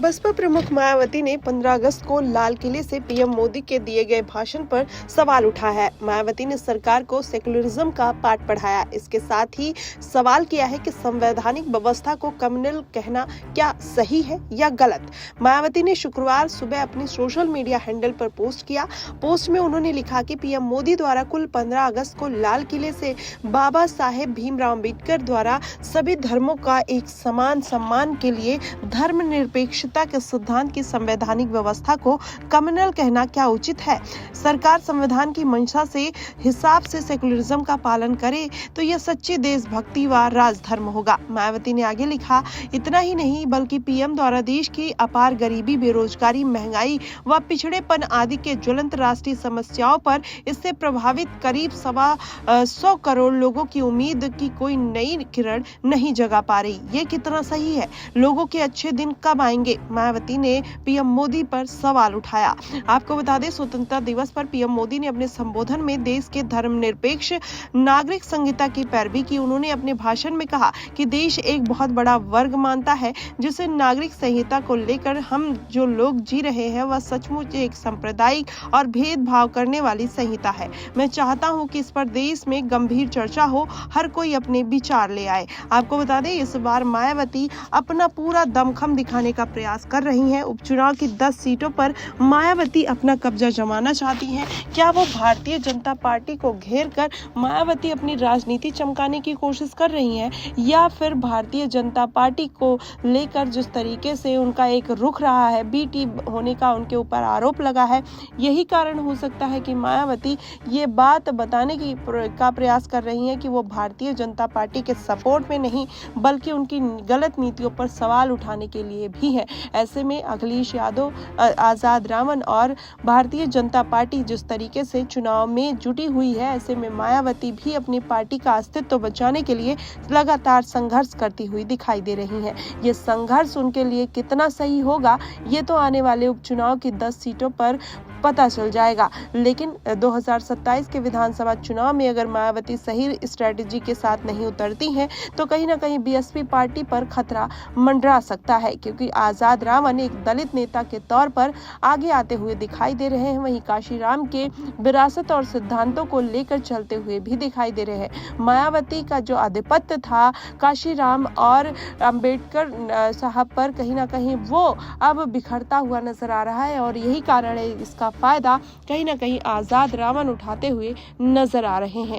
बसपा प्रमुख मायावती ने 15 अगस्त को लाल किले से पीएम मोदी के दिए गए भाषण पर सवाल उठाया है। मायावती ने सरकार को सेकुलरिज्म का पाठ पढ़ाया। इसके साथ ही सवाल किया है कि संवैधानिक व्यवस्था को कम्युनल कहना क्या सही है या गलत। मायावती ने शुक्रवार सुबह अपनी सोशल मीडिया हैंडल पर पोस्ट किया। पोस्ट में उन्होंने लिखा कि पीएम मोदी द्वारा कुल 15 अगस्त को लाल किले से बाबा साहेब भीमराव अम्बेडकर द्वारा सभी धर्मों का एक समान सम्मान के लिए धर्मनिरपेक्षता के सिद्धांत की संवैधानिक व्यवस्था को कम्युनल कहना क्या उचित है। सरकार संविधान की मंशा से हिसाब से सेकुलरिज्म का पालन करे तो यह सच्ची देशभक्ति व राजधर्म होगा। मायावती ने आगे लिखा, इतना ही नहीं बल्कि पीएम द्वारा देश की अपार गरीबी, बेरोजगारी, महंगाई व पिछड़ेपन आदि के ज्वलंत राष्ट्रीय समस्याओं पर इससे प्रभावित करीब 125 करोड़ लोगों की उम्मीद की कोई नई किरण नहीं जगा पा रही। ये कितना सही है? लोगों के अच्छे दिन कब आएंगे? मायावती ने पीएम मोदी पर सवाल उठाया। आपको बता दें, स्वतंत्रता दिवस पर पीएम मोदी ने अपने संबोधन में देश के धर्मनिरपेक्ष नागरिक संहिता की पैरवी की। उन्होंने अपने भाषण में कहा कि देश एक बहुत बड़ा वर्ग मानता है जिसे नागरिक संहिता को लेकर हम जो लोग जी रहे हैं वह सचमुच एक सांप्रदायिक और भेदभाव करने वाली संहिता है। मैं चाहता हूं कि इस पर देश में गंभीर चर्चा हो, हर कोई अपने विचार ले आए। आपको बता दें, इस बार मायावती अपना पूरा दमखम दिखाने का प्रयास कर रही हैं। उपचुनाव की 10 सीटों पर मायावती अपना कब्जा जमाना चाहती हैं। क्या वो भारतीय जनता पार्टी को घेर कर मायावती अपनी राजनीति चमकाने की कोशिश कर रही हैं, या फिर भारतीय जनता पार्टी को लेकर जिस तरीके से उनका एक रुख रहा है, बी टीम होने का उनके ऊपर आरोप लगा है, यही कारण हो सकता है कि मायावती ये बात बताने का प्रयास कर रही हैं कि वो भारतीय जनता पार्टी के सपोर्ट में नहीं बल्कि उनकी गलत नीतियों पर सवाल उठाने के लिए भी है। ऐसे में अखिलेश यादव, आजाद रावण और भारतीय जनता पार्टी जिस तरीके से चुनाव में जुटी हुई है, ऐसे में मायावती भी अपनी पार्टी का अस्तित्व बचाने के लिए लगातार संघर्ष करती हुई दिखाई दे रही हैं। ये संघर्ष उनके लिए कितना सही होगा, ये तो आने वाले उपचुनाव की 10 सीटों पर पता चल जाएगा। लेकिन 2027 के विधानसभा चुनाव में अगर मायावती सही स्ट्रेटेजी के साथ नहीं उतरती हैं तो कहीं ना कहीं बीएसपी पार्टी पर खतरा मंडरा सकता है, क्योंकि आजाद रावण एक दलित नेता के तौर पर आगे आते हुए दिखाई दे रहे हैं। वहीं काशीराम के विरासत और सिद्धांतों को लेकर चलते हुए भी दिखाई दे रहे हैं। मायावती का जो आधिपत्य था काशीराम और अंबेडकर साहब पर, कहीं ना कहीं वो अब बिखरता हुआ नजर आ रहा है और यही कारण है इसका फायदा कहीं ना कहीं आजाद रावण उठाते हुए नजर आ रहे हैं।